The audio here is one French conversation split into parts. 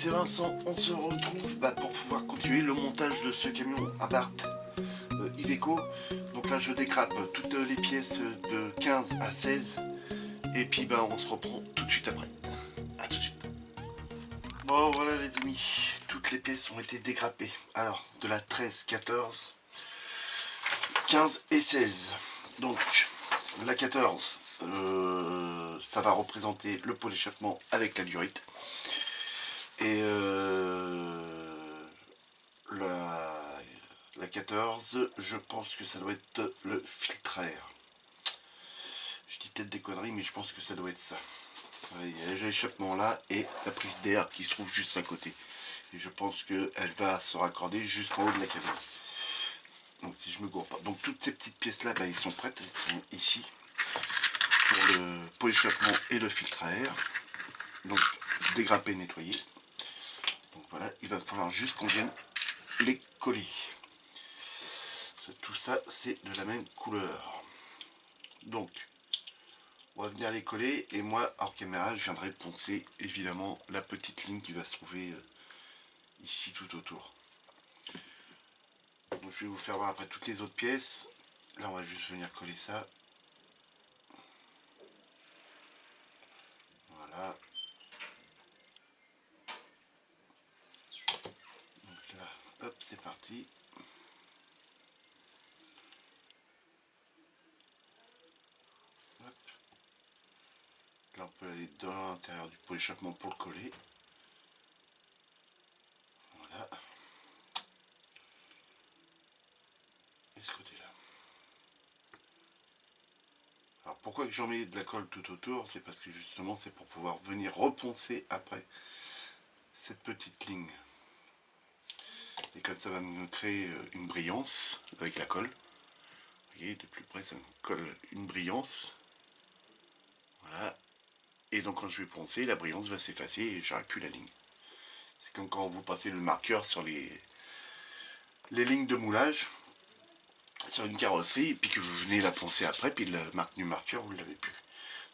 c'est Vincent, on se retrouve pour pouvoir continuer le montage de ce camion Abarth Iveco. Donc là je décrape toutes les pièces de 15 à 16 et puis on se reprend tout de suite après. A tout de suite. Bon voilà les amis, toutes les pièces ont été décrapées. Alors de la 13, 14, 15 et 16. Donc la 14, ça va représenter le pot d'échappement avec la durite. Et la 14, je pense que ça doit être le filtre à air. Je dis peut-être des conneries, mais je pense que ça doit être ça. Il y a l'échappement là et la prise d'air qui se trouve juste à côté. Et je pense qu'elle va se raccorder jusqu'en haut de la cabine. Donc si je me gourre pas. Donc toutes ces petites pièces là, ils sont prêtes. Elles sont ici pour le pot d'échappement et le filtre à air. Donc dégrapper, nettoyer. Donc voilà, il va falloir juste qu'on vienne les coller. Tout ça c'est de la même couleur. Donc on va venir les coller et moi hors caméra je viendrai poncer évidemment la petite ligne qui va se trouver ici tout autour. Donc je vais vous faire voir après toutes les autres pièces. Là on va juste venir coller ça. Voilà. Donc là, hop, c'est parti. Hop. Là on peut aller dans l'intérieur du pot d'échappement pour le coller. Voilà. Et ce côté là. Alors pourquoi que j'en mets de la colle tout autour, c'est parce que justement c'est pour pouvoir venir reponcer après cette petite ligne. Et comme ça va me créer une brillance avec la colle. Vous voyez, de plus près ça me colle une brillance. Voilà. Et donc quand je vais poncer, la brillance va s'effacer et j'aurai plus la ligne. C'est comme quand vous passez le marqueur sur les lignes de moulage sur une carrosserie, et puis que vous venez la poncer après, puis la marque du marqueur, vous ne l'avez plus.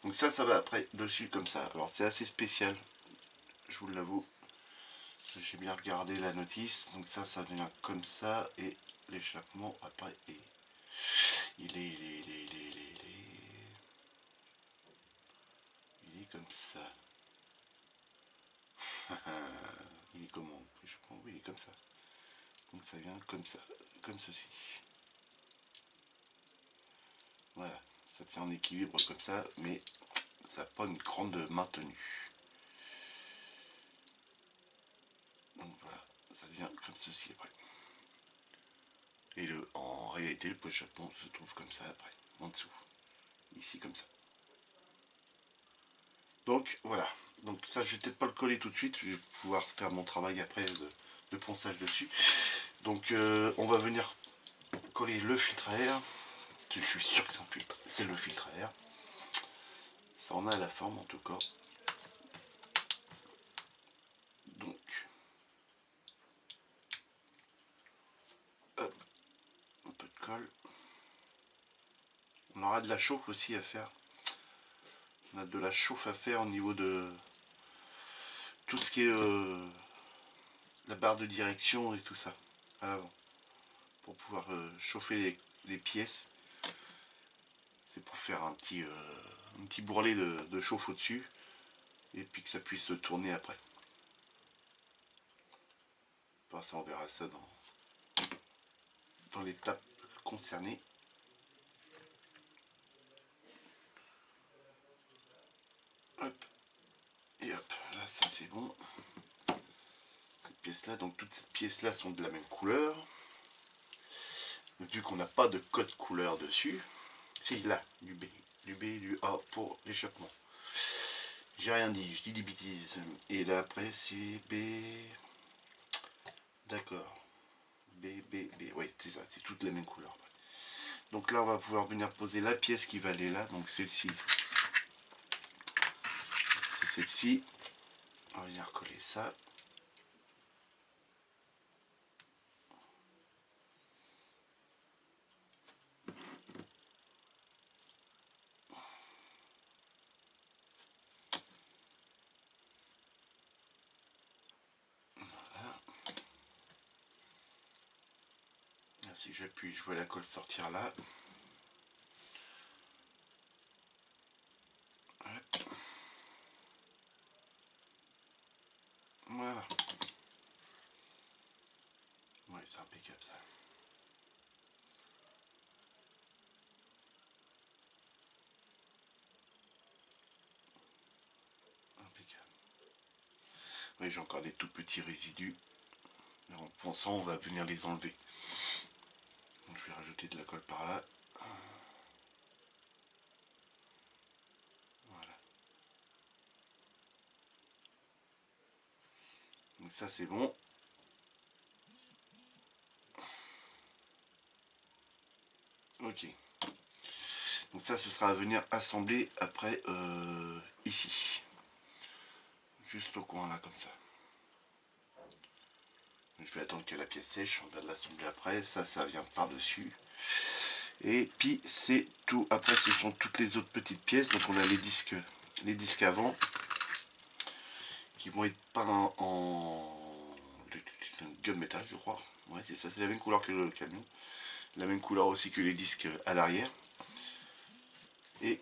Donc ça va après dessus comme ça. Alors c'est assez spécial, je vous l'avoue. J'ai bien regardé la notice, donc ça vient comme ça, et l'échappement après il est comme ça. Il est comment? Oui, il est comme ça. Donc ça vient comme ça, comme ceci. Voilà, ça tient en équilibre comme ça, mais ça n'a pas une grande maintenue. Donc voilà, ça devient comme ceci après. Et en réalité, le pot d'échappement se trouve comme ça après, en dessous. Ici comme ça. Donc voilà, donc ça je vais peut-être pas le coller tout de suite, je vais pouvoir faire mon travail après de ponçage dessus. Donc on va venir coller le filtre à air. Je suis sûr que c'est un filtre, c'est le filtre à air. Ça en a la forme en tout cas. Donc hop, un peu de colle. On aura de la chauffe aussi à faire. On a de la chauffe à faire au niveau de tout ce qui est la barre de direction et tout ça à l'avant. Pour pouvoir chauffer les pièces. C'est pour faire un petit bourrelet de chauffe au-dessus. Et puis que ça puisse tourner après. Enfin, ça on verra ça dans l'étape concernée. Hop. Et hop, là ça c'est bon. Cette pièce là, donc toutes ces pièces là sont de la même couleur. Vu qu'on n'a pas de code couleur dessus. Si là, du B, du A pour l'échappement. J'ai rien dit, je dis des bêtises. Et là après c'est B. D'accord. B, oui c'est ça, c'est toutes les mêmes couleurs. Donc là on va pouvoir venir poser la pièce qui va aller là, donc celle-ci. C'est celle-ci. On va venir coller ça. si j'appuie, je vois la colle sortir là. Voilà. Ouais, c'est impeccable ça. Impeccable. Oui, j'ai encore des tout petits résidus. Mais en pensant, on va venir les enlever. Donc, je vais rajouter de la colle par là. Voilà. Donc ça c'est bon. Ok. Donc ça, ce sera à venir assembler après ici. Juste au coin là, comme ça. Je vais attendre que la pièce sèche, on va l'assembler après. Ça vient par-dessus. Et puis c'est tout. Après, ce sont toutes les autres petites pièces. Donc on a les disques avant qui vont être peints en gunmetal, je crois. Ouais, c'est ça, c'est la même couleur que le camion. La même couleur aussi que les disques à l'arrière. Et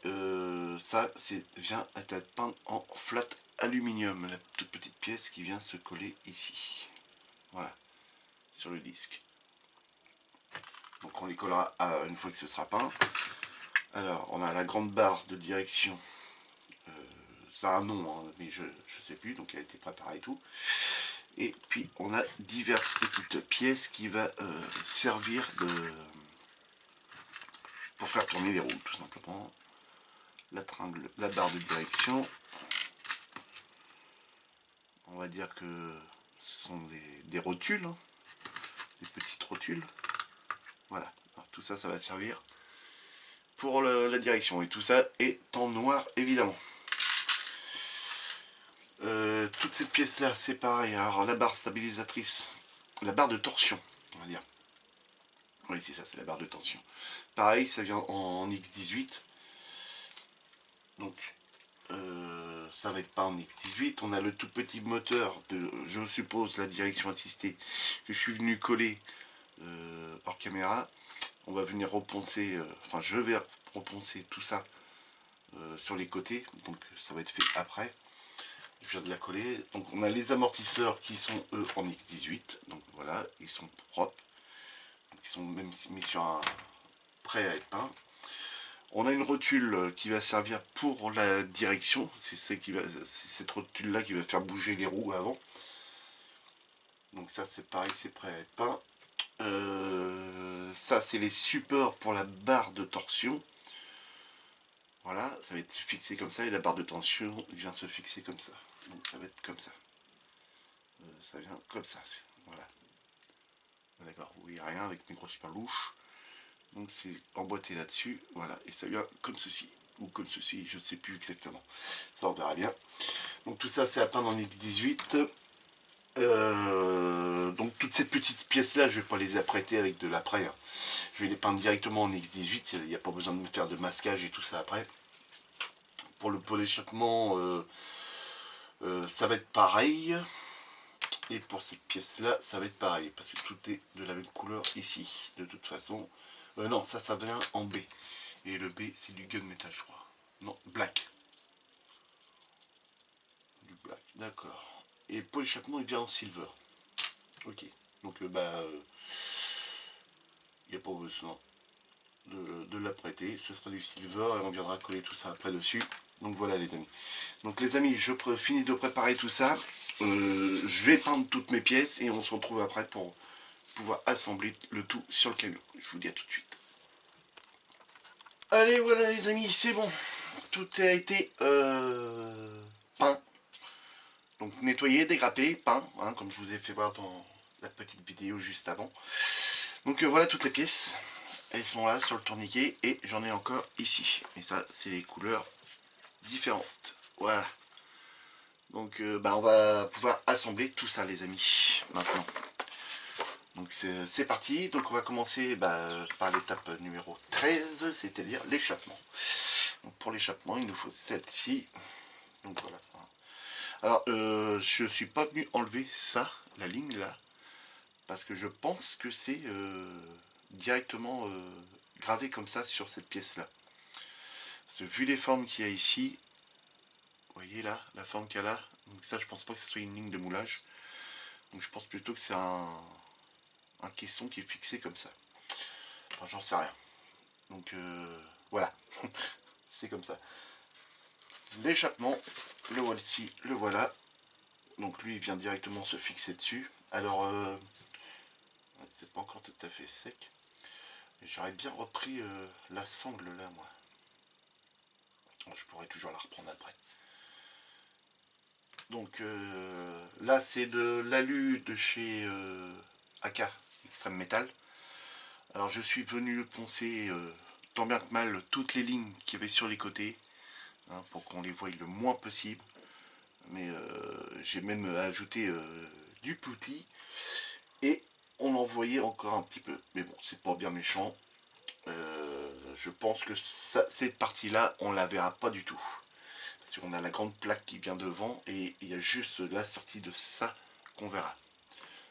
ça vient à être peint en flat aluminium, la toute petite pièce qui vient se coller ici. Voilà, sur le disque. Donc on les collera une fois que ce sera peint. Alors on a la grande barre de direction. Ça a un nom, hein, mais je ne sais plus, donc elle a été préparée et tout. Et puis on a diverses petites pièces qui va servir pour faire tourner les roues, tout simplement. La barre de direction. On va dire que ce sont des rotules, hein, des petites rotules. Voilà, alors, tout ça, ça va servir pour la direction. Et tout ça est en noir, évidemment. Toute cette pièce-là, c'est pareil. Alors, la barre stabilisatrice, la barre de torsion, on va dire. Oui, c'est ça, c'est la barre de tension. Pareil, ça vient en X18. Donc, ça va être pas en X18. On a le tout petit moteur de, je suppose, la direction assistée que je suis venu coller hors caméra. On va venir reponcer, enfin je vais reponcer tout ça sur les côtés, donc ça va être fait après. Je viens de la coller. Donc on a les amortisseurs qui sont eux en X18, donc voilà, ils sont propres, donc ils sont même mis sur un prêt à être peint. On a une rotule qui va servir pour la direction, c'est cette rotule là qui va faire bouger les roues avant. Donc ça c'est pareil, c'est prêt à être peint. Ça c'est les supports pour la barre de torsion. Voilà, ça va être fixé comme ça et la barre de tension vient se fixer comme ça. Donc ça va être comme ça. Ça vient comme ça. Voilà. D'accord, vous voyez rien avec mes grosses perlouches. Donc c'est emboîté là-dessus. Voilà, et ça vient comme ceci. Ou comme ceci, je ne sais plus exactement. Ça on verra bien. Donc tout ça c'est à peindre en X18. Donc toutes ces petites pièces là, je ne vais pas les apprêter avec de l'après. Hein. Je vais les peindre directement en X18. Il n'y a pas besoin de me faire de masquage et tout ça après. Pour le pot d'échappement, ça va être pareil. Et pour cette pièce là, ça va être pareil. Parce que tout est de la même couleur ici. De toute façon. Non, ça vient en B. Et le B, c'est du gunmetal, je crois. Non, black. Du black, d'accord. Et le pot d'échappement, il vient en silver. Ok. Donc, il n'y a pas besoin de l'apprêter. Ce sera du silver et on viendra coller tout ça après dessus. Donc voilà les amis. Donc les amis, je finis de préparer tout ça. Je vais peindre toutes mes pièces et on se retrouve après pour pouvoir assembler le tout sur le camion. Je vous dis à tout de suite. Allez voilà les amis, c'est bon. Tout a été peint. Donc nettoyé, dégrappé, peint, hein, comme je vous ai fait voir dans la petite vidéo juste avant. Donc voilà toutes les pièces. Elles sont là sur le tourniquet et j'en ai encore ici. Et ça, c'est les couleurs différentes. Voilà. Donc on va pouvoir assembler tout ça les amis, maintenant. Donc c'est parti. Donc on va commencer par l'étape numéro 13, c'est-à-dire l'échappement. Donc pour l'échappement, il nous faut celle-ci. Donc voilà. Alors je suis pas venu enlever ça, la ligne là, parce que je pense que c'est directement gravé comme ça sur cette pièce là. Parce que vu les formes qu'il y a ici, vous voyez là, la forme qu'il y a là, donc ça je pense pas que ce soit une ligne de moulage. Donc je pense plutôt que c'est un caisson qui est fixé comme ça. Enfin j'en sais rien. Donc voilà, c'est comme ça. L'échappement, le voici, le voilà. Donc lui il vient directement se fixer dessus. Alors c'est pas encore tout à fait sec. J'aurais bien repris la sangle là moi. Je pourrais toujours la reprendre après. Donc là c'est de l'alu de chez AK Extreme Metal. Alors je suis venu poncer tant bien que mal toutes les lignes qu'il y avait sur les côtés, hein, pour qu'on les voie le moins possible. Mais j'ai même ajouté du putty et on en voyait encore un petit peu. Mais bon, c'est pas bien méchant. Je pense que cette partie-là, on la verra pas du tout. Parce qu'on a la grande plaque qui vient devant et il y a juste la sortie de ça qu'on verra.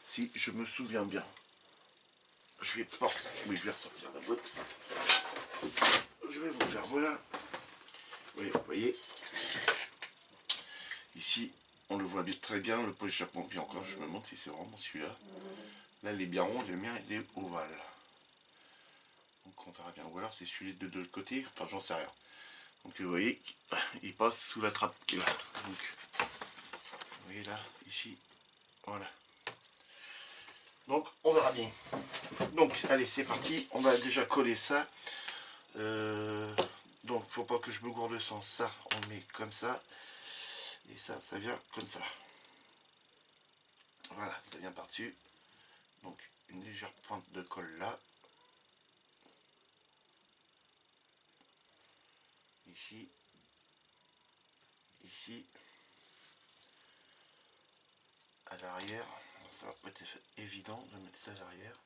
Si je me souviens bien. Je vais pas. Oui, je vais ressortir la boîte. Je vais vous faire voir. Oui, vous voyez. Ici, on le voit très bien, le poche japon. Puis encore, je me demande si c'est vraiment celui-là. Là, il est bien rond, le mien, il est ovale. Donc on verra bien. Ou alors c'est celui de l'autre côté. Enfin, j'en sais rien. Donc vous voyez, il passe sous la trappe qui est là. Donc, vous voyez là, ici, voilà. Donc on verra bien. Donc allez, c'est parti. On va déjà coller ça. Donc faut pas que je me gourde le sens. Ça, on le met comme ça. Et ça vient comme ça. Voilà, ça vient par-dessus. Donc une légère pointe de colle là. Ici. Ici. À l'arrière. Ça va pas être évident de mettre ça à l'arrière.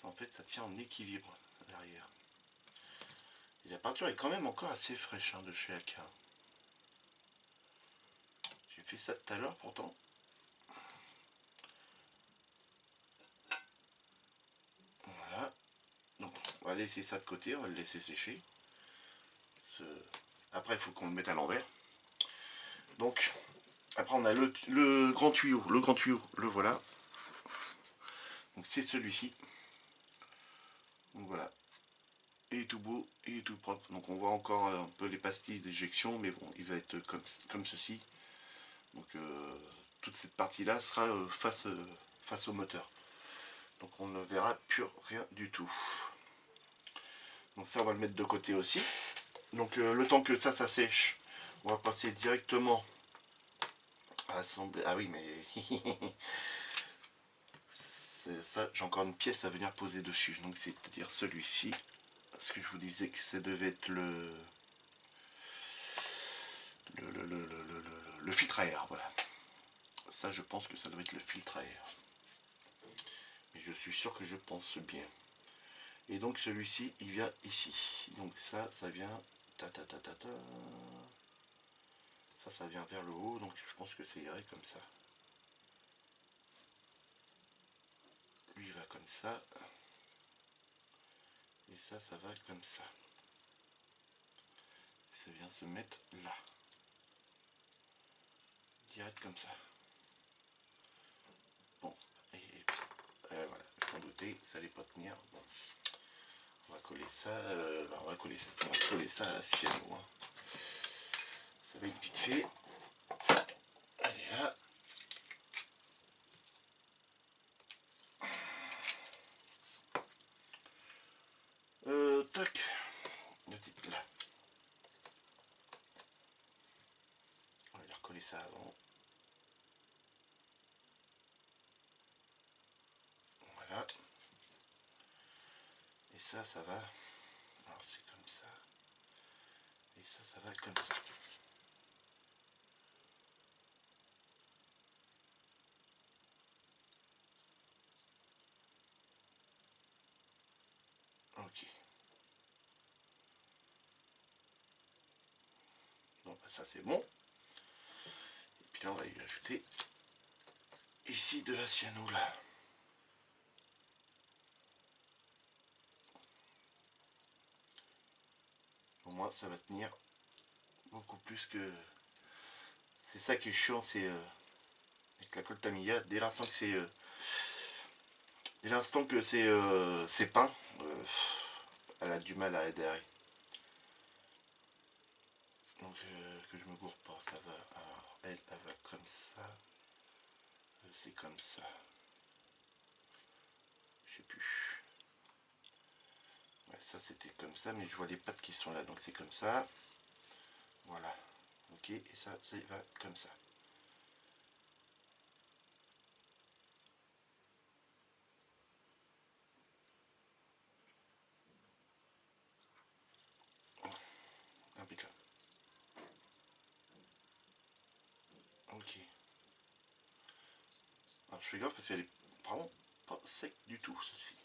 En fait, ça tient en équilibre à l'arrière. Et la peinture est quand même encore assez fraîche, hein, de chez AK. J'ai fait ça tout à l'heure pourtant. Voilà. Donc on va laisser ça de côté, on va le laisser sécher. Après il faut qu'on le mette à l'envers. Donc après on a le grand tuyau. Le grand tuyau, le voilà. Donc c'est celui-ci. Donc voilà. Il est tout beau, il est tout propre. Donc on voit encore un peu les pastilles d'éjection, mais bon, il va être comme ceci. Donc toute cette partie-là sera face au moteur. Donc on ne verra plus rien du tout. Donc ça on va le mettre de côté aussi. Donc le temps que ça sèche, on va passer directement à assembler. Ah oui mais ça, j'ai encore une pièce à venir poser dessus. Donc c'est-à-dire celui-ci. Parce que je vous disais que ça devait être le filtre à air, voilà. Ça je pense que ça doit être le filtre à air. Mais je suis sûr que je pense bien. Et donc celui-ci il vient ici. Donc ça vient ça vient vers le haut, donc je pense que c'est irait comme ça. Lui va comme ça. Et ça va comme ça. Et ça vient se mettre là. Direct comme ça. Bon, et voilà, je m'en doutais, ça allait pas tenir. Bon. On va coller ça, on va coller ça à la ciano. Hein. Ça va être vite fait. Allez là. Tac. Le type là. On va aller recoller ça avant. Voilà. Et ça va. Alors c'est comme ça. Et ça va comme ça. Ok. Bon, bah ça c'est bon. Et puis là on va y ajouter ici de la cyano là. moins ça va tenir beaucoup plus que... C'est ça qui est chiant, c'est avec la colle Tamiya, dès l'instant que c'est peint, elle a du mal à adhérer. Donc que je me gourre pas, ça va. Alors elle va comme ça, c'est comme ça. Je sais plus. Ouais, ça c'était comme ça, mais je vois les pattes qui sont là, donc c'est comme ça. Voilà. Ok, et ça va comme ça. Impeccable. Ok. Alors je fais gaffe parce qu'elle est vraiment pas sec du tout ceci.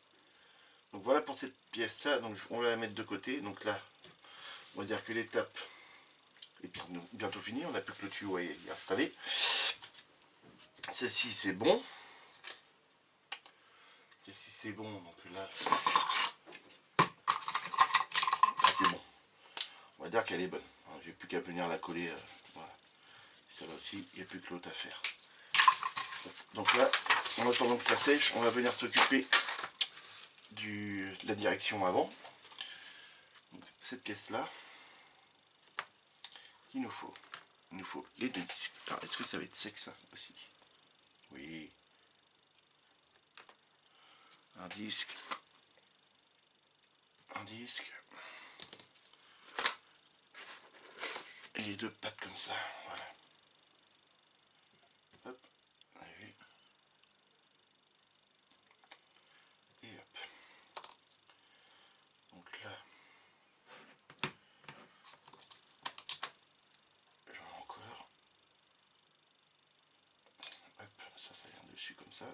Donc voilà pour cette pièce là, donc on va la mettre de côté. Donc là, on va dire que l'étape est bientôt finie, on n'a plus que le tuyau à y installer. Celle-ci c'est bon. Celle-ci c'est bon, donc là, c'est bon. On va dire qu'elle est bonne. J'ai plus qu'à venir la coller. Voilà. Celle-là aussi, il n'y a plus que l'autre à faire. Donc là, en attendant que ça sèche, on va venir s'occuper de la direction avant. Donc, cette pièce-là, il nous faut les deux disques. Alors, est-ce que ça va être sec ça aussi? Oui. Un disque. Et les deux pattes comme ça. Voilà. Hop. Allez. Et hop. Donc là, j'en ai encore. Hop, ça vient dessus comme ça.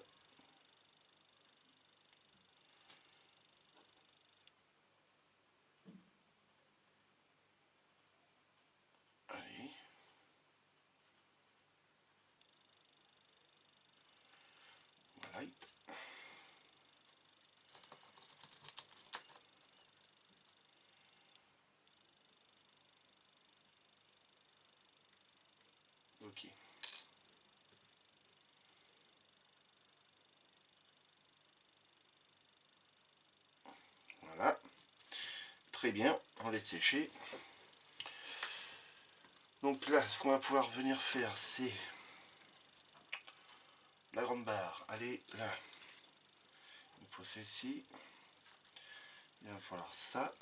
Allez. Voilà. Ok. Voilà. Très bien, on laisse sécher. Donc là, ce qu'on va pouvoir venir faire, c'est la grande barre. Allez, là. Il faut celle-ci. Il va falloir ça.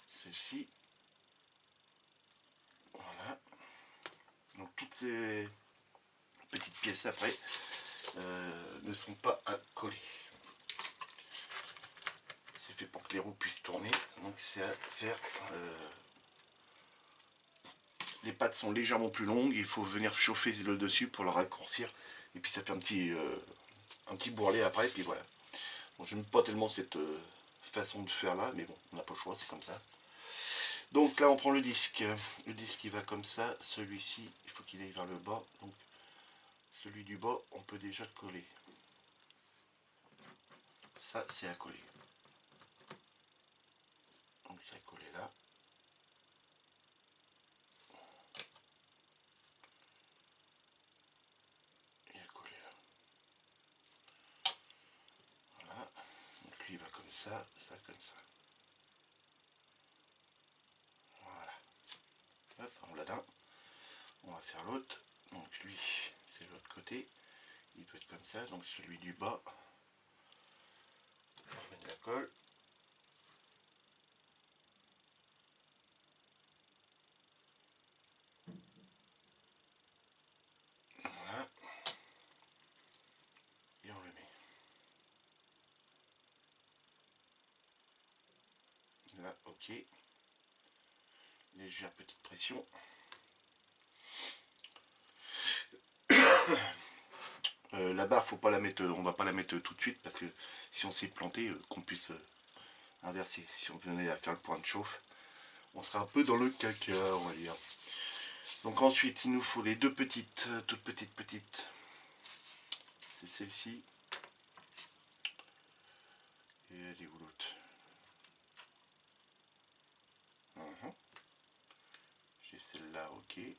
Celle-ci. Voilà. Donc toutes ces petites pièces après ne sont pas à coller. C'est fait pour que les roues puissent tourner. Donc c'est à faire... les pattes sont légèrement plus longues. Il faut venir chauffer le dessus pour le raccourcir. Et puis ça fait un petit bourrelet après. Et puis voilà. Bon, je n'aime pas tellement cette façon de faire là. Mais bon, on n'a pas le choix, c'est comme ça. Donc là on prend le disque. Le disque il va comme ça. Celui-ci, il faut qu'il aille vers le bas. Donc celui du bas, on peut déjà le coller. Ça, c'est à coller. Donc c'est à coller là. Et à coller là. Voilà. Donc lui, il va comme ça, ça comme ça. Voilà. Hop, on l'a d'un. On va faire l'autre. Donc lui, c'est l'autre côté. Il peut être comme ça. Donc celui du bas, on met de la colle. Voilà. Et on le met. Là, ok. Légère petite pression. La barre, faut pas la mettre, on va pas la mettre tout de suite parce que si on s'est planté, qu'on puisse inverser. Si on venait à faire le point de chauffe, on sera un peu dans le caca, on va dire. Donc ensuite, il nous faut les deux petites, toutes petites. C'est celle-ci. Et elle est où l'autre? ok.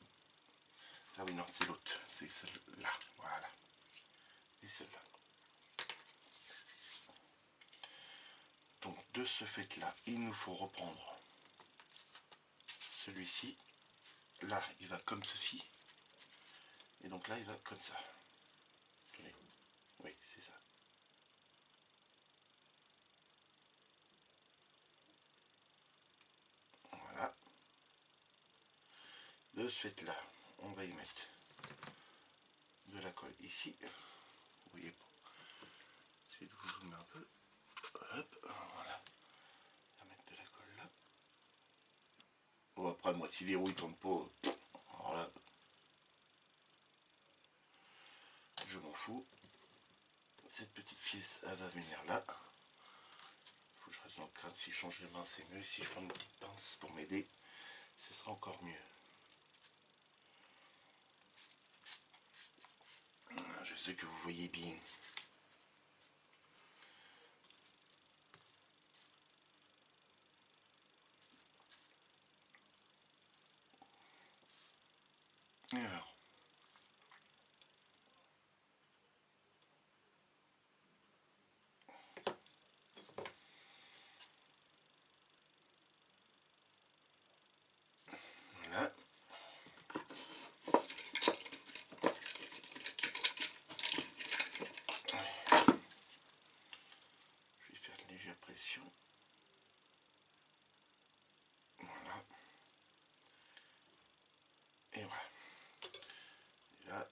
Ah oui, non, c'est l'autre, c'est celle-là, voilà. Et celle-là. Donc de ce fait-là, il nous faut reprendre celui-ci. Là, il va comme ceci. Et donc là, il va comme ça. Tenez. Oui, c'est ça. Voilà. De ce fait-là, on va y mettre de la colle ici. Vous voyez pas. J'essaie de vous zoomer un peu. Hop, voilà. On va mettre de la colle là. Bon, après, moi, si les roues ne tournent pas, alors là, je m'en fous. Cette petite pièce, elle va venir là. Faut que je reste dans le cadre. Si je change de main, c'est mieux. Si je prends une petite pince pour m'aider, ce sera encore mieux. Je sais que vous voyez bien. Alors, voilà. Je vais faire une légère pression. Voilà. Et voilà. Et là,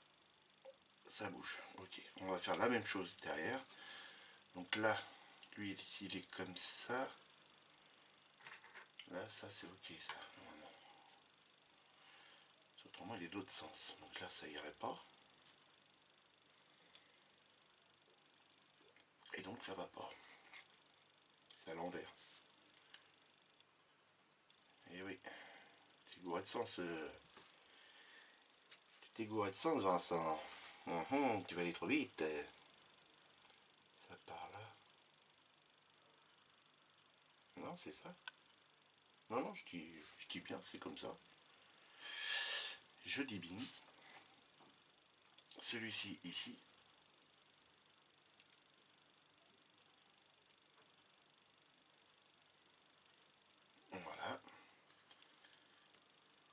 ça bouge. Ok. On va faire la même chose derrière. Donc là, lui ici, il est comme ça. Là, ça c'est ok ça. Normalement. Autrement, il est d'autre sens. Donc là, ça irait pas. Et donc, ça va pas. C'est à l'envers. Et oui. Tu es gouré de sens. Tu t'es gouré de sens, Vincent. Tu vas aller trop vite. Ça part là. Non, c'est ça. Non, non, je dis bien, c'est comme ça. Je dis bien. Celui-ci, ici. Voilà.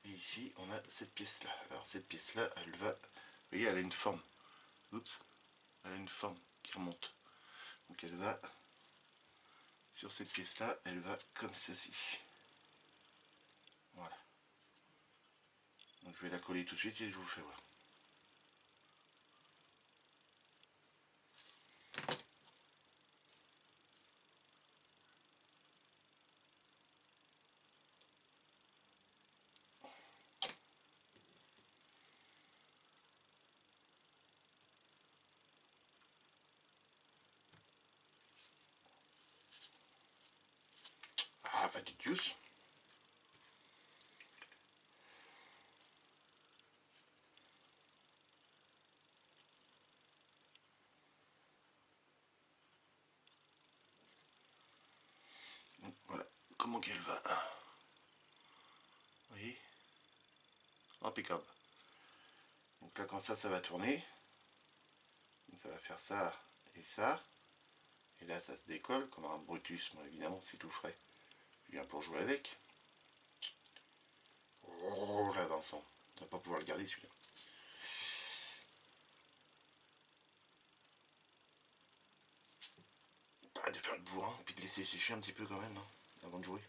Et ici, on a cette pièce-là. Alors, cette pièce-là, elle va... Vous voyez, elle a une forme. Oups. Elle a une forme qui remonte. Donc, elle va... Sur cette pièce-là, elle va comme ceci. Voilà. Donc, je vais la coller tout de suite et je vous fais voir. Ah, va du juice. Donc, voilà. Comment qu'elle va. Vous voyez? Impeccable. Donc là, quand ça va tourner. Donc, ça va faire ça et ça. Et là, ça se décolle comme un Brutus. Bon, évidemment, c'est tout frais. Je viens pour jouer avec. Oh là, Vincent. On va pas pouvoir le garder, celui-là. Arrête de faire le bourrin, puis de laisser sécher un petit peu quand même, hein, avant de jouer.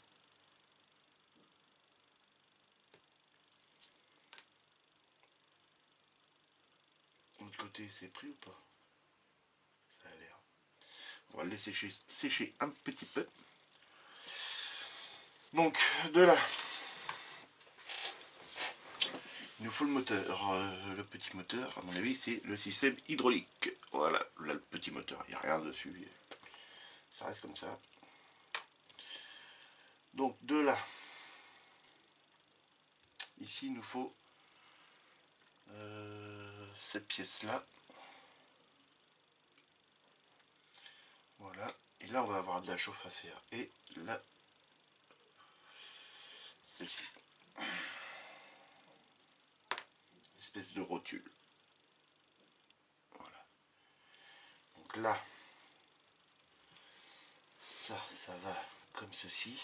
De l'autre côté, c'est pris ou pas? Ça a l'air. On va le laisser sécher un petit peu. Donc, de là, il nous faut le moteur. Le petit moteur, à mon avis, c'est le système hydraulique. Voilà, là, le petit moteur. Il n'y a rien dessus. Ça reste comme ça. Donc, de là, ici, il nous faut cette pièce-là. Voilà. Et là, on va avoir de la chauffe à faire. Et là, celle-ci. espèce de rotule. Voilà. Donc là, ça va comme ceci.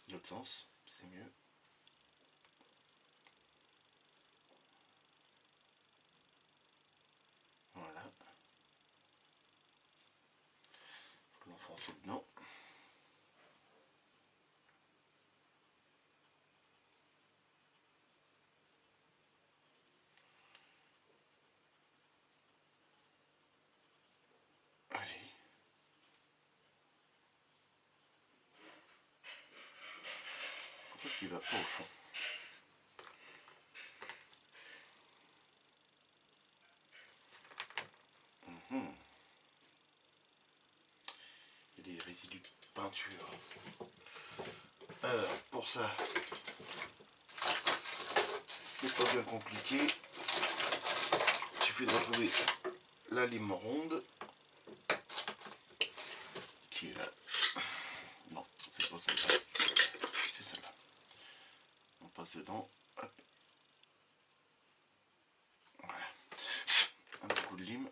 L'autre sens, c'est mieux. Voilà. Faut l'enfoncer dedans. Allez. Pourquoi il va pas au fond? Il y a des résidus de peinture. Alors, pour ça, c'est pas bien compliqué. Il suffit de retrouver la lime ronde qui est là. Non, c'est pas celle-là. C'est celle-là. On passe dedans. Hop. Voilà. Un petit coup de lime.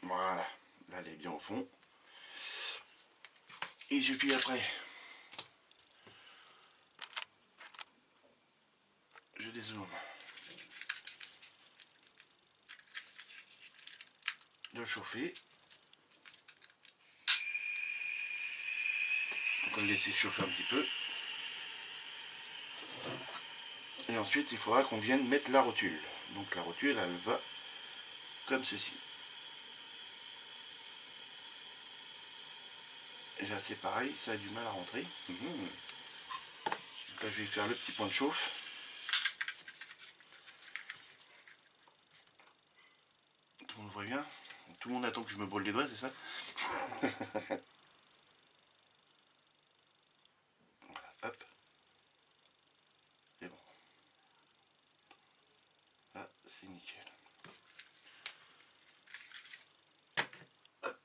Voilà. Là, elle est bien au fond. Il suffit après. Je dézoome. De chauffer. Donc on va le laisser chauffer un petit peu. Et ensuite, il faudra qu'on vienne mettre la rotule. Donc la rotule, elle va comme ceci. Et là, c'est pareil, ça a du mal à rentrer. Donc là, je vais faire le petit point de chauffe. Tout le monde voit bien. Tout le monde attend que je me brûle les doigts, c'est ça? Voilà, hop. C'est bon. Là, c'est nickel. Hop,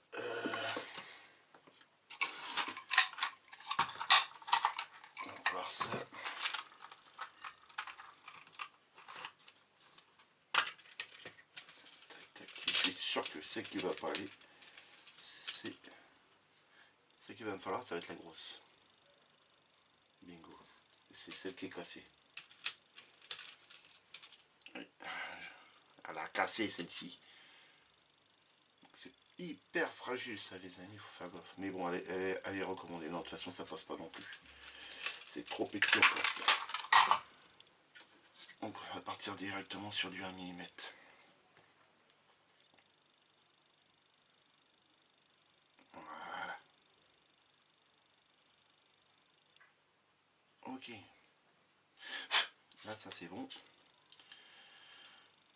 on va voir ça. Tac, tac. Je suis sûr que c'est qui va pas aller. C'est qu'il va me falloir, ça va être la grosse. Bingo. C'est celle qui est cassée. Elle a cassé celle-ci. C'est hyper fragile ça les amis, il faut faire gaffe. Mais bon, elle est recommandée. Non, de toute façon ça passe pas non plus. C'est trop petit encore ça. Donc on va partir directement sur du 1 mm. Voilà. Ok. Là ça c'est bon.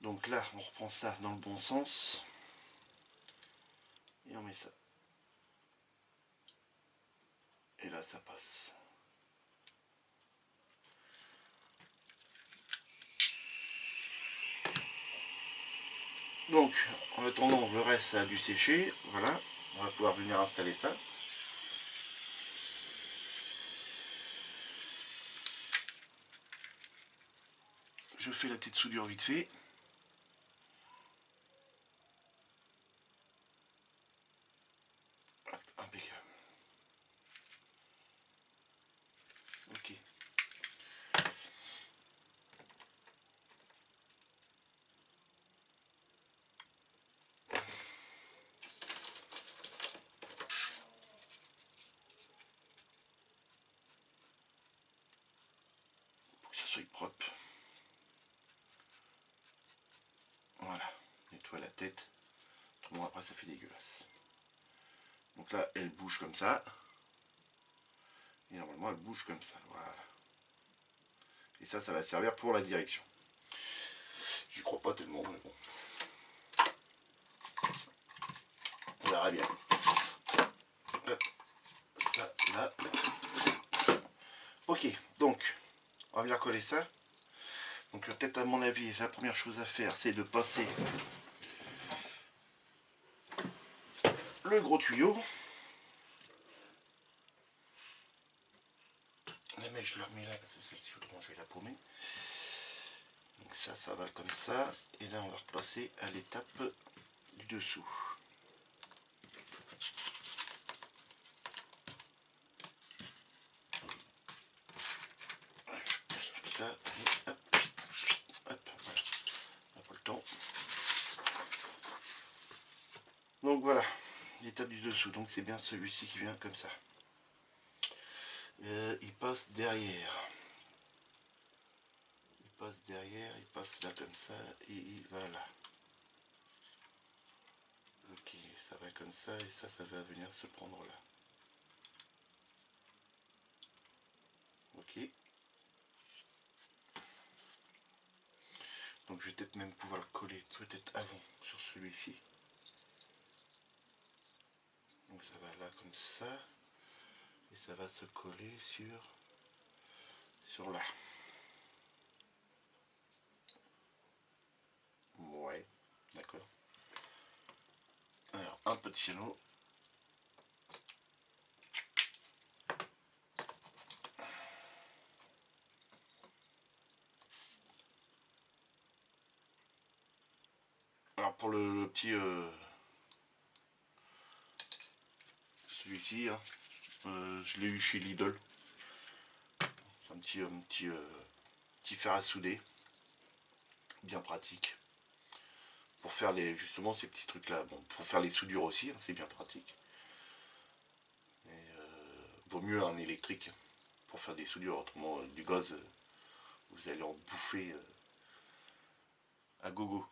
Donc là on reprend ça dans le bon sens. Et on met ça. Et là ça passe. Donc en attendant le reste ça a dû sécher. Voilà. On va pouvoir venir installer ça. Je fais la petite soudure vite fait. Hop, impeccable. Ok. Pour que ça soit propre. Voilà. Nettoie la tête. Autrement après ça fait dégueulasse. Donc là elle bouge comme ça. Et normalement elle bouge comme ça. Voilà. Et ça va servir pour la direction. J'y crois pas tellement, mais bon. On verra bien. Hop. Ça, là. Ok, donc, on va venir coller ça. Donc peut-être à mon avis, la première chose à faire, c'est de passer le gros tuyau. La mèche je la remets là parce que celle-ci autrement je vais la paumer. Donc ça va comme ça. Et là on va repasser à l'étape du dessous. Ça, et hop, hop, voilà. On n'a pas le temps. Donc voilà, l'étape du dessous. Donc c'est bien celui-ci qui vient comme ça. Il passe derrière. Il passe derrière, il passe là comme ça et il va là. Ok, ça va comme ça et ça va venir se prendre là. Ok. Donc je vais peut-être même pouvoir le coller peut-être avant sur celui-ci. Donc ça va là comme ça. Et ça va se coller sur là. Ouais, d'accord. Alors un peu de ciano. Alors pour le petit celui-ci, hein, je l'ai eu chez Lidl. C'est un petit fer à souder, bien pratique. Pour faire justement ces petits trucs là, bon, pour faire les soudures aussi, hein, c'est bien pratique. Mais vaut mieux un électrique pour faire des soudures, autrement du gaz, vous allez en bouffer à gogo.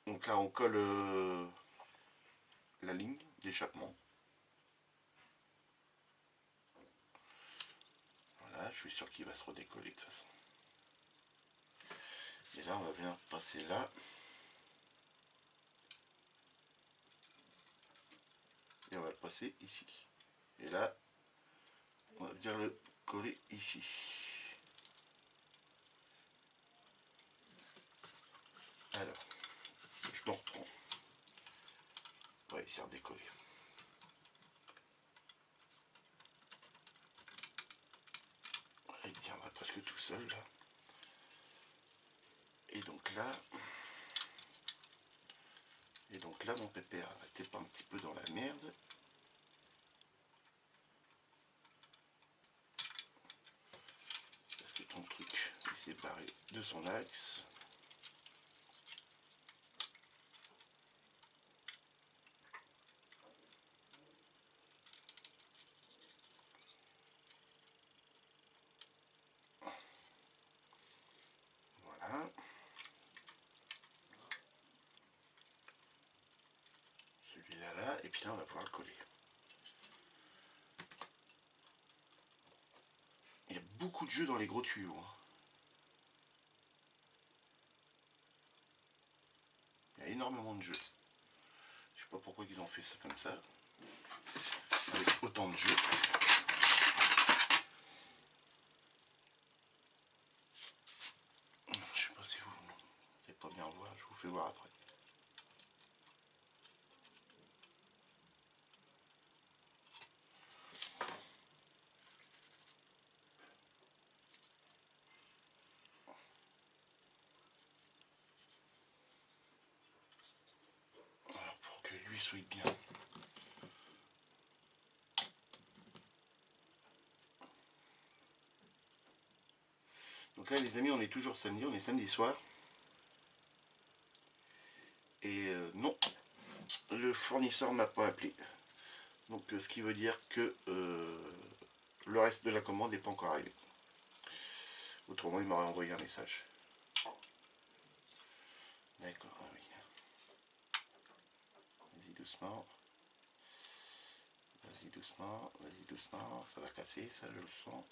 Donc là on colle la ligne d'échappement. Voilà, je suis sûr qu'il va se redécoller de toute façon. Et là on va venir passer là. Et on va le passer ici. Et là, on va venir le coller ici. Alors, je me reprends. On va essayer de décoller. Il tiendra presque tout seul là. Et donc là mon pépère, t'es pas un petit peu dans la merde. Parce que ton truc est séparé de son axe. Voilà. Celui-là là, et puis là on va pouvoir le coller. Il y a beaucoup de jeux dans les gros tuyaux. Hein. Il y a énormément de jeux. Je sais pas pourquoi ils ont fait ça comme ça. Avec autant de jeux. Je sais pas si vous n'allez pas bien voir, je vous fais voir après. Alors pour que lui soit bien. Donc là les amis, on est toujours samedi, on est samedi soir. Et non, le fournisseur m'a pas appelé. Donc ce qui veut dire que le reste de la commande n'est pas encore arrivé. Autrement il m'aurait envoyé un message. D'accord, ah oui. Vas-y doucement. Vas-y doucement, vas-y doucement. Ça va casser, ça je le sens.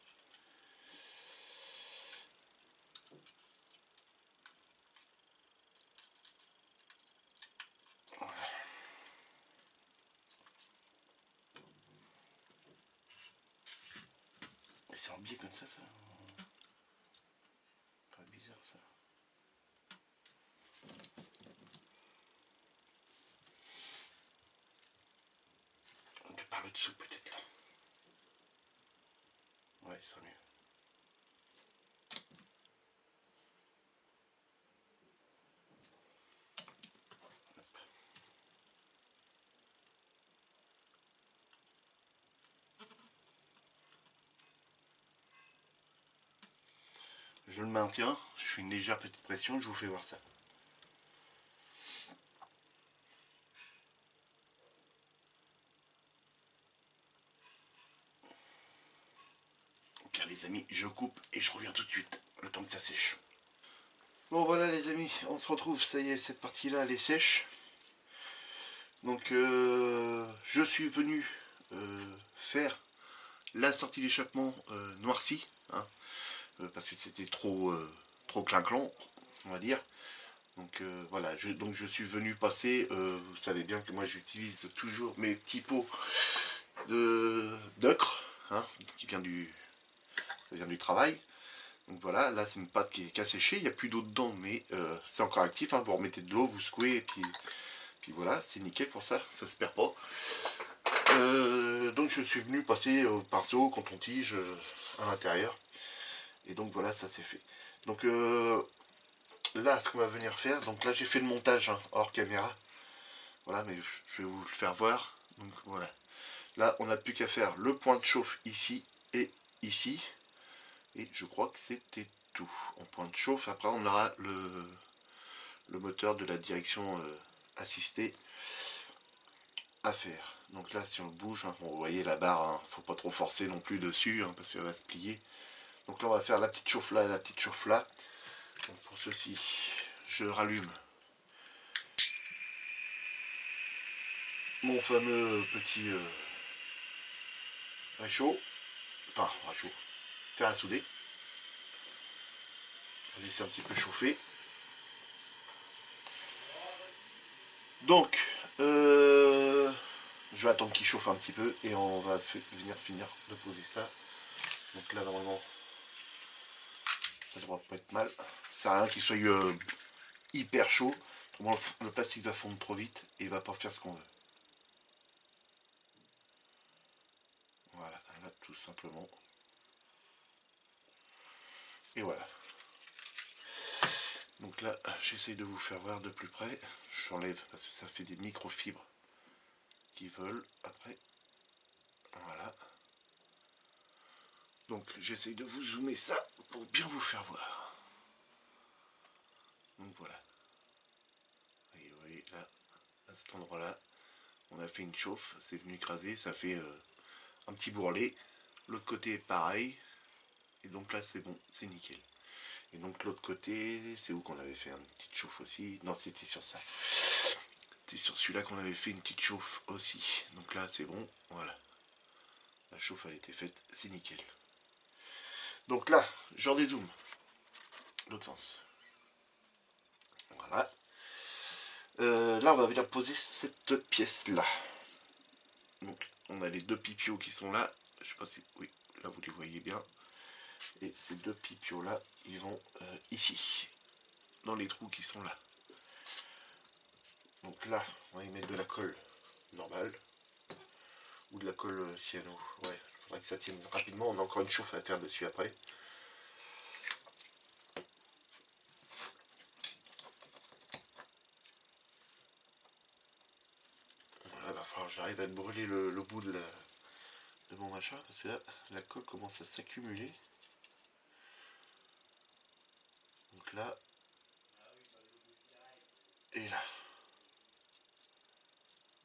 Voilà. Mais c'est en biais comme ça. Pas bizarre ça. dessous peut-être là. Ouais, ça sera mieux. Je le maintiens, je fais une légère petite pression, je vous fais voir ça. Bien les amis, je coupe et je reviens tout de suite, le temps que ça sèche. Bon voilà les amis, on se retrouve, ça y est, cette partie-là elle est sèche. Donc je suis venu faire la sortie d'échappement noircie, hein, parce que c'était trop clinclant, on va dire. Donc voilà, donc je suis venu passer, vous savez bien que moi j'utilise toujours mes petits pots d'ocre, hein, qui vient ça vient du travail. Donc voilà, là c'est une pâte qui a séché, il n'y a plus d'eau dedans, mais c'est encore actif, hein, vous remettez de l'eau, vous secouez, et puis voilà, c'est nickel pour ça, ça se perd pas. Donc je suis venu passer au pinceau, coton-tige à l'intérieur. Et donc voilà, ça c'est fait. Donc là, ce qu'on va venir faire, donc là j'ai fait le montage hein, hors caméra. Voilà, mais je vais vous le faire voir. Donc voilà. Là, on n'a plus qu'à faire le point de chauffe ici et ici. Et je crois que c'était tout. En point de chauffe, après on aura le moteur de la direction assistée à faire. Donc là, si on le bouge, hein, bon, vous voyez la barre, hein, faut pas trop forcer non plus dessus, hein, parce qu'elle va se plier. Donc là, on va faire la petite chauffe là et la petite chauffe là. Donc pour ceci, je rallume mon fameux petit réchaud, enfin réchaud, fer à souder. On va laisser un petit peu chauffer. Donc, je vais attendre qu'il chauffe un petit peu et on va venir finir de poser ça. Donc là, normalement, ça devrait pas être mal. Ça sert à rien qu'il soit hyper chaud. Autrement, le plastique va fondre trop vite et il va pas faire ce qu'on veut. Voilà, là, tout simplement. Et voilà. Donc là, j'essaye de vous faire voir de plus près. J'enlève parce que ça fait des microfibres qui volent après. Voilà. Donc j'essaye de vous zoomer ça pour bien vous faire voir. Donc voilà. Et vous voyez là, à cet endroit-là, on a fait une chauffe, c'est venu écraser, ça fait un petit bourrelet. L'autre côté est pareil. Et donc là c'est bon, c'est nickel. Et donc l'autre côté, c'est où qu'on avait fait une petite chauffe aussi. Non, c'était sur ça. C'était sur celui-là qu'on avait fait une petite chauffe aussi. Donc là c'est bon, voilà. La chauffe elle a été faite, c'est nickel. Donc là, j'en dézoome. L'autre sens. Voilà. Là on va venir poser cette pièce là. Donc on a les deux pipiots qui sont là. Je sais pas si. Oui, là vous les voyez bien. Et ces deux pipiots là, ils vont ici. Dans les trous qui sont là. Donc là, on va y mettre de la colle normale. Ou de la colle cyano. Ouais, il faudrait que ça tienne rapidement. On a encore une chauffe à faire dessus après. Voilà, il va falloir que j'arrive à brûler le bout de mon machin. Parce que là, la colle commence à s'accumuler. Donc là. Et là.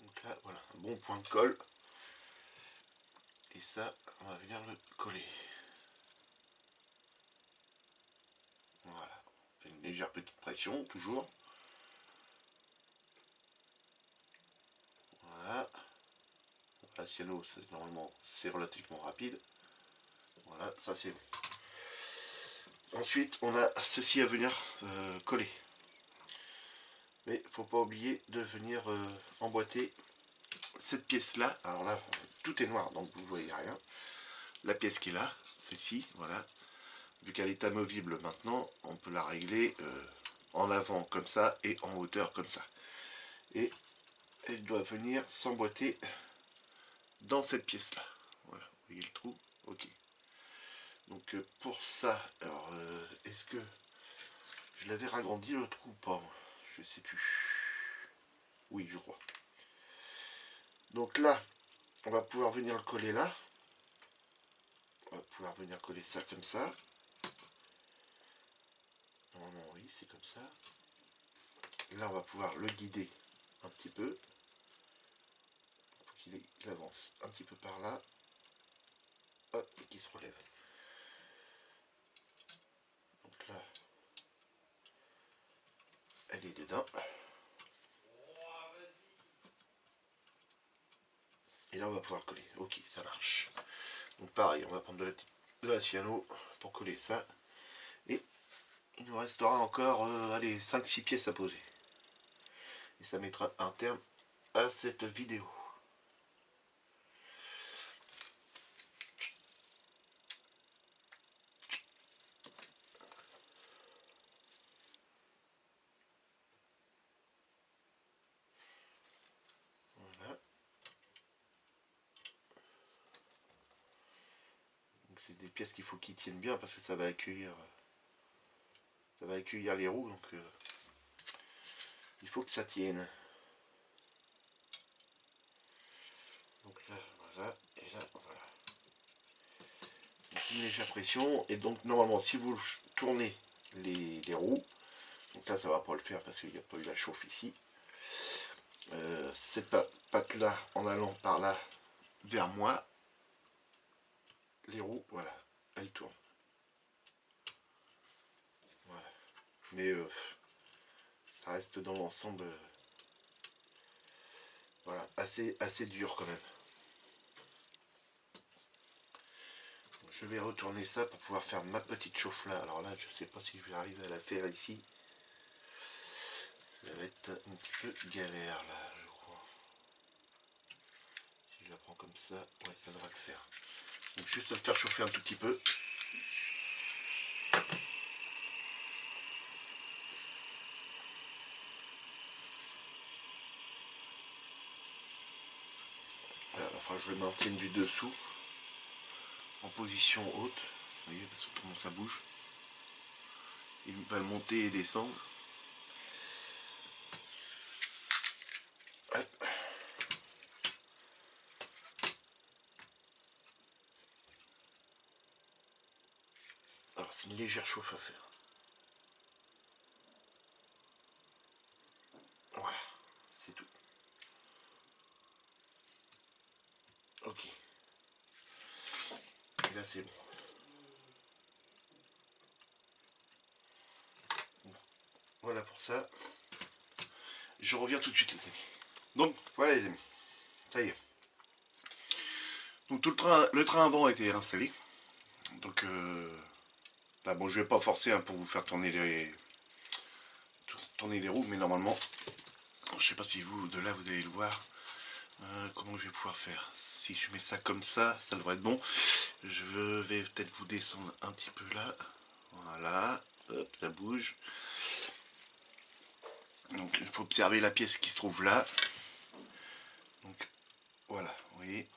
Donc là, voilà, un bon point de colle. Et ça, on va venir le coller. Voilà. On fait une légère petite pression, toujours. Voilà. La cyano, normalement, c'est relativement rapide. Voilà, ça c'est bon. Ensuite, on a ceci à venir coller. Mais il ne faut pas oublier de venir emboîter cette pièce-là. Alors là, tout est noir, donc vous ne voyez rien. La pièce qui est là, celle-ci, voilà. Vu qu'elle est amovible maintenant, on peut la régler en avant comme ça et en hauteur comme ça. Et elle doit venir s'emboîter dans cette pièce là. Voilà, vous voyez le trou, ok. Donc pour ça, alors est-ce que je l'avais ragrandi le trou ou pas? Je sais plus. Oui, je crois. Donc là, on va pouvoir venir le coller là. On va pouvoir venir coller ça comme ça. Normalement, oui, c'est comme ça. Là, on va pouvoir le guider un petit peu. Il faut qu'il avance un petit peu par là. Hop, et qu'il se relève. Donc là, elle est dedans. Et là, on va pouvoir le coller. Ok, ça marche. Donc pareil, on va prendre de la cyano pour coller ça. Et il nous restera encore allez, 5-6 pièces à poser. Et ça mettra un terme à cette vidéo. Voilà. C'est des pièces qu'il faut qu'ils tiennent bien parce que ça va accueillir les roues, donc il faut que ça tienne. Donc là, voilà, et là, voilà. Donc une légère pression, et donc normalement si vous tournez les roues, donc là ça va pas le faire parce qu'il n'y a pas eu la chauffe ici, cette patte là en allant par là vers moi, les roues, voilà, elles tournent. Voilà. Mais ça reste dans l'ensemble voilà, assez dur quand même. Donc, je vais retourner ça pour pouvoir faire ma petite chauffe là. Alors là, je sais pas si je vais arriver à la faire ici. Ça va être un petit peu galère là, je crois. Si je la prends comme ça, ouais, ça devrait le faire. Donc juste le faire chauffer un tout petit peu. Voilà, enfin, je le maintiens du dessous en position haute. Vous voyez, parce que autrement ça bouge. Il va le monter et descendre. Hop. Alors c'est une légère chauffe à faire. Voilà, c'est tout. Ok. Et là c'est bon. Voilà pour ça. Je reviens tout de suite les amis. Donc voilà les amis. Ça y est. Donc tout le train avant a été installé. Donc là bon je vais pas forcer hein, pour vous faire tourner les roues, mais normalement, je sais pas si vous de là vous allez le voir. Comment je vais pouvoir faire? Si je mets ça comme ça devrait être bon. Je vais peut-être vous descendre un petit peu là. Voilà, hop, ça bouge. Donc il faut observer la pièce qui se trouve là. Donc voilà, vous voyez,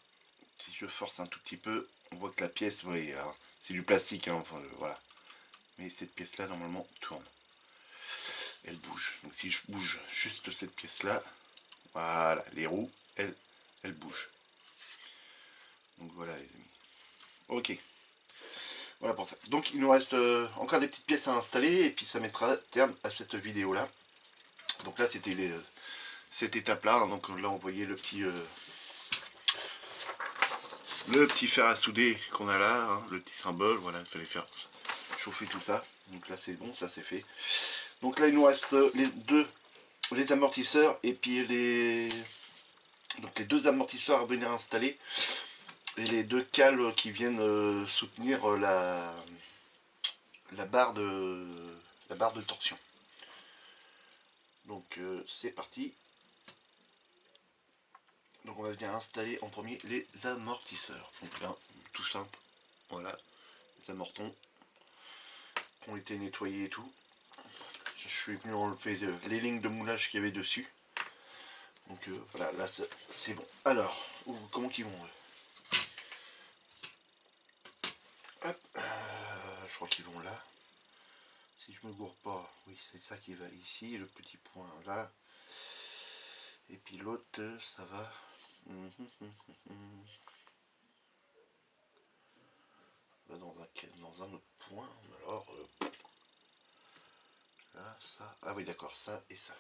si je force un tout petit peu, on voit que la pièce, vous voyez, c'est du plastique, hein, enfin, voilà. Mais cette pièce là normalement tourne. Elle bouge. Donc si je bouge juste cette pièce là, voilà, les roues, elles bougent. Donc voilà les amis. Ok. Voilà pour ça. Donc il nous reste encore des petites pièces à installer et puis ça mettra terme à cette vidéo là. Donc là c'était cette étape là. Hein, donc là on voyait le petit fer à souder qu'on a là, hein, le petit symbole. Voilà, il fallait faire chauffer tout ça. Donc là c'est bon, ça c'est fait. Donc là il nous reste les amortisseurs et puis les deux amortisseurs à venir installer et les deux cales qui viennent soutenir la barre de torsion. Donc c'est parti. Donc on va venir installer en premier les amortisseurs. Donc là, tout simple, voilà, les amortons qui ont été nettoyés et tout. Je suis venu enlever les lignes de moulage qu'il y avait dessus. Donc voilà, là c'est bon. Alors, comment qu'ils vont Hop, je crois qu'ils vont là. Si je me gourre pas, oui, c'est ça qui va ici, le petit point là. Et puis l'autre, ça va. Va dans un autre point. Alors, là, ça. Ah oui, d'accord, ça et ça.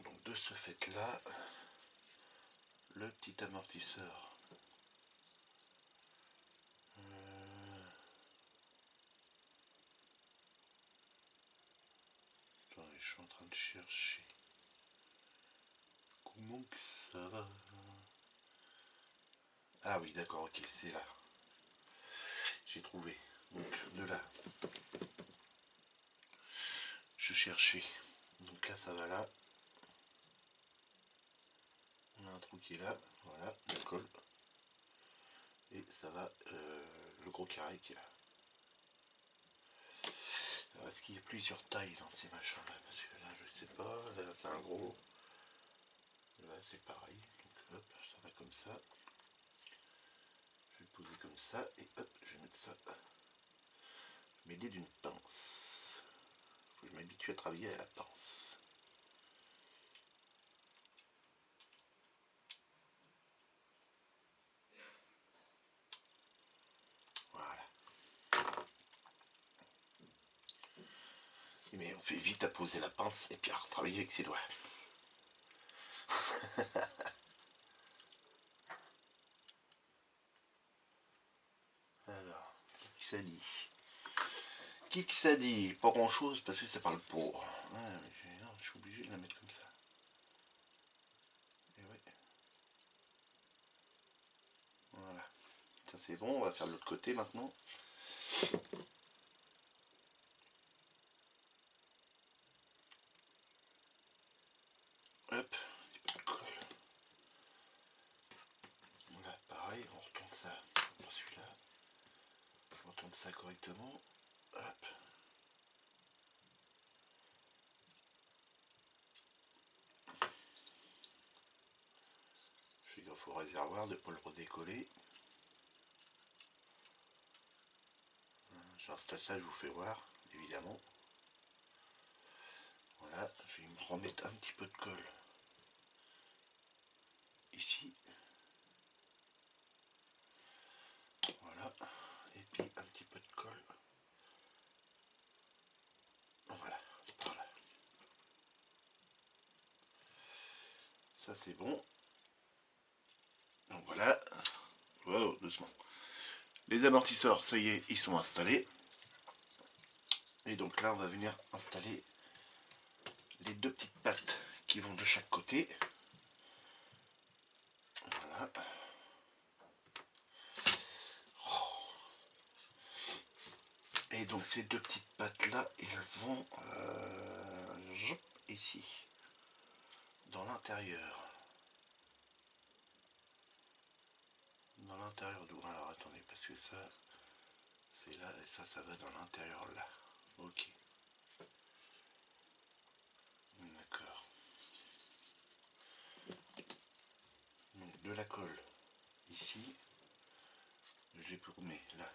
Donc de ce fait-là, le petit amortisseur. Attendez, je suis en train de chercher. Comment que ça va? Ah oui, d'accord, ok, c'est là. J'ai trouvé. Donc de là. Je cherchais. Donc là, ça va là. On a un trou qui est là. Voilà, la colle. Et ça va le gros carré qui est là. Alors est-ce qu'il y a plusieurs tailles dans ces machins là? Parce que là je sais pas, là c'est un gros. Là c'est pareil. Donc hop, ça va comme ça. Je vais le poser comme ça et hop, je vais mettre ça. M'aider d'une pince. Faut que je m'habitue à travailler à la pince. Voilà. Mais on fait vite à poser la pince et puis à retravailler avec ses doigts. Alors, qui que ça dit? Qui que ça dit? Pas grand chose parce que ça parle pour. Ah, je suis obligé de la mettre comme ça. Et ouais. Voilà. Ça c'est bon, on va faire de l'autre côté maintenant. Hop, un petit peu de colle. Là, pareil, on retourne ça pour celui-là. On retourne ça correctement. Hop. Je fais gaffe au réservoir de ne pas le redécoller. J'installe ça, je vous fais voir, évidemment. Voilà, je vais me remettre un petit peu de colle ici. Voilà, et puis un petit peu de colle. Voilà, par là. Ça c'est bon. Donc voilà. Wow, doucement. Les amortisseurs, ça y est, ils sont installés. Et donc là, on va venir installer les deux petites pattes qui vont de chaque côté. Voilà. Et donc ces deux petites pattes là, elles vont ici, dans l'intérieur. Dans l'intérieur d'où? Alors attendez, parce que ça, c'est là, et ça va dans l'intérieur là. Ok. D'accord. Donc de la colle ici, je l'ai paumé là.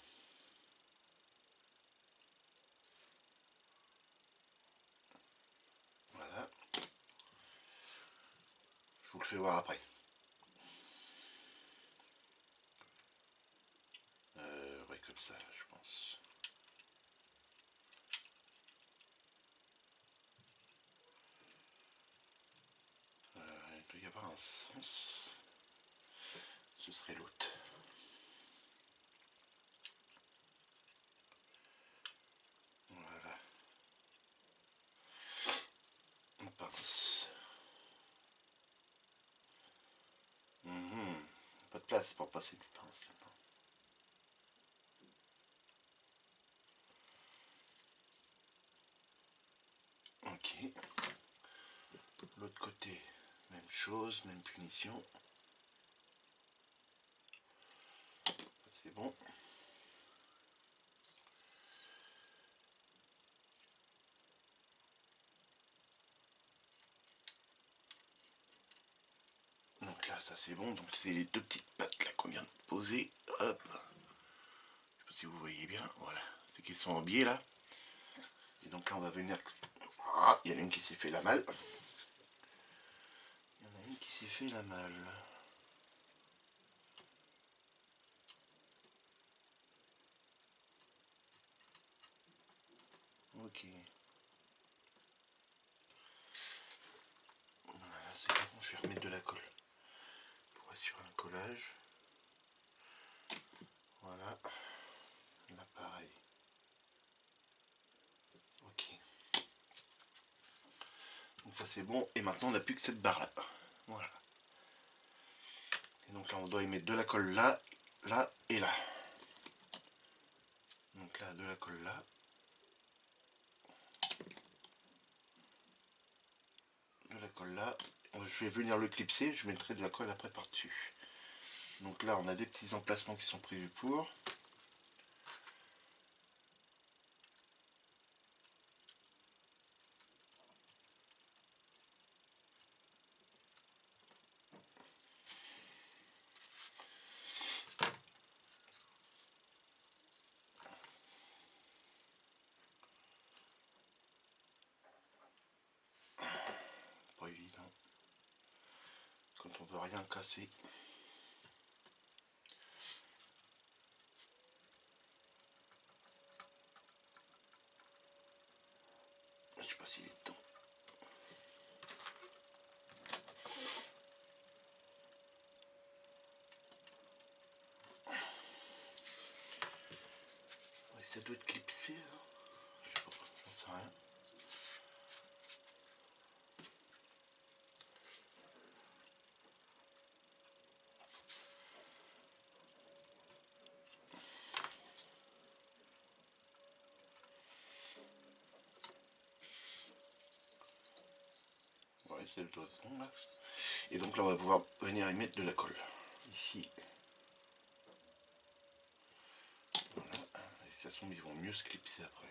Voilà. Je vous le fais voir après. Ouais, comme ça, je pense. Il doit y avoir un sens. Ce serait l'autre. Voilà. On pince. Pas de place pour passer du pince là-dedans. Ok. L'autre côté, même chose, même punition. C'est bon. Donc là, ça c'est bon. Donc c'est les deux petites pattes là qu'on vient de poser. Hop. Je sais pas si vous voyez bien. Voilà. C'est qu'ils sont en biais là. Et donc là on va venir... Ah, il y en a une qui s'est fait la malle. Il y en a une qui s'est fait la malle. Ok. Voilà, c'est bon, je vais remettre de la colle pour assurer un collage. Voilà. Là pareil. Ok. Donc ça c'est bon. Et maintenant on n'a plus que cette barre là. Voilà. Et donc là on doit y mettre de la colle là, là et là. Donc là de la colle là. De la colle là. Je vais venir le clipser, je mettrai de la colle après par dessus. Donc là on a des petits emplacements qui sont prévus pour. Pas évident. Quand on veut rien casser. Je sais pas s'il est temps. Ouais, ça doit être clipsé. Hein. Je sais pas, j'en sais rien. Ouais, c'est le doigt de bon là. Et donc là on va pouvoir venir y mettre de la colle. Ici. Voilà. Et ça semble ils vont mieux se clipser après.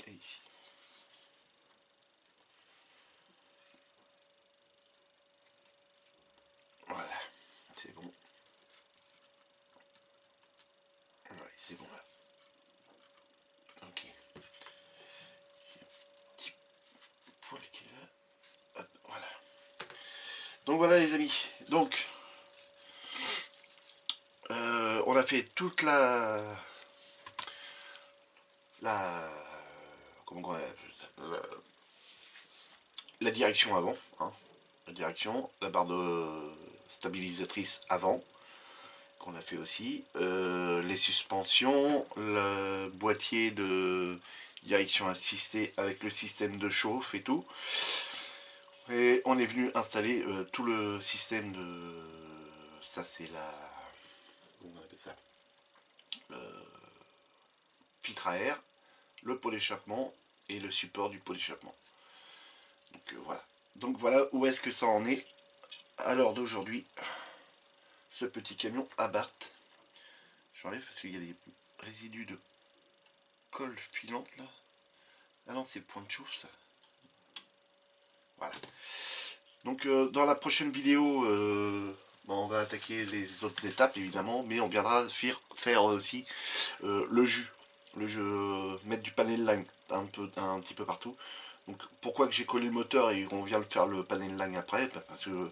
Et ici. Voilà. C'est bon. Ouais, c'est bon là. Ok. Petit poil qui est là. Hop, voilà. Donc voilà les amis. Donc on a fait toute comment on appelle ça, la direction avant, hein, la direction, la barre de stabilisatrice avant, qu'on a fait aussi, les suspensions, le boîtier de direction assistée avec le système de chauffe et tout. Et on est venu installer tout le système de... Ça c'est la... Comment on appelle ça, le filtre à air, le pot d'échappement et le support du pot d'échappement. Donc voilà. Donc voilà où est-ce que ça en est à l'heure d'aujourd'hui. Ce petit camion Abarth. J'enlève parce qu'il y a des résidus de colle filante là. Ah non, c'est point de chauffe ça. Voilà. Donc dans la prochaine vidéo, bon, on va attaquer les autres étapes évidemment, mais on viendra faire aussi le jus. Le jeu, mettre du panel line un petit peu partout. Donc pourquoi que j'ai collé le moteur et on vient de faire le panel line après, parce que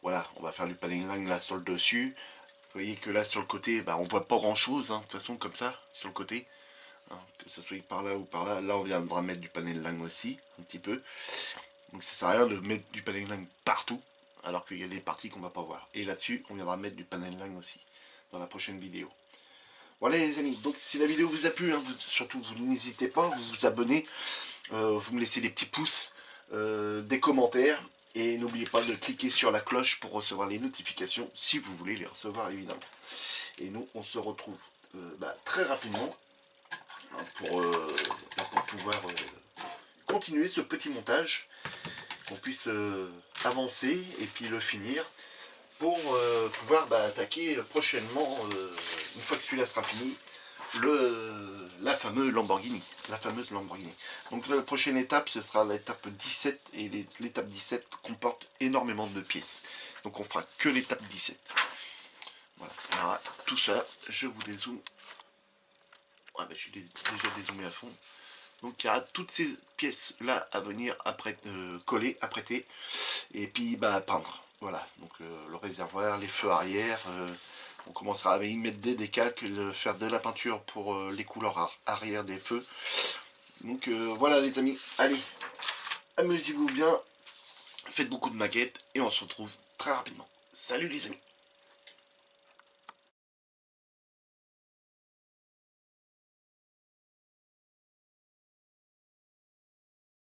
voilà, on va faire du panel line là sur le dessus. Vous voyez que là sur le côté, bah, on voit pas grand chose, hein, de toute façon comme ça, sur le côté. Hein, que ce soit par là ou par là. Là on viendra mettre du panel line aussi, un petit peu. Donc ça sert à rien de mettre du panel line partout, alors qu'il y a des parties qu'on va pas voir. Et là-dessus, on viendra mettre du panel line aussi, dans la prochaine vidéo. Voilà les amis, donc si la vidéo vous a plu, hein, surtout vous n'hésitez pas, vous vous abonnez, vous me laissez des petits pouces, des commentaires, et n'oubliez pas de cliquer sur la cloche pour recevoir les notifications, si vous voulez les recevoir évidemment. Et nous, on se retrouve très rapidement hein, pour pouvoir continuer ce petit montage, qu'on puisse avancer et puis le finir, pour pouvoir attaquer prochainement, une fois que celui-là sera fini, la fameuse Lamborghini. Donc la prochaine étape, ce sera l'étape 17, et l'étape 17 comporte énormément de pièces. Donc on fera que l'étape 17. Voilà, alors, tout ça, je vous dézoome. Ouais, je suis déjà dézoomé à fond. Donc il y aura toutes ces pièces là à venir coller, apprêter, et puis peindre. Voilà, donc le réservoir, les feux arrière, on commencera à y mettre des décalques, faire de la peinture pour les couleurs arrière des feux. Donc voilà les amis, allez, amusez-vous bien, faites beaucoup de maquettes, et on se retrouve très rapidement. Salut les amis!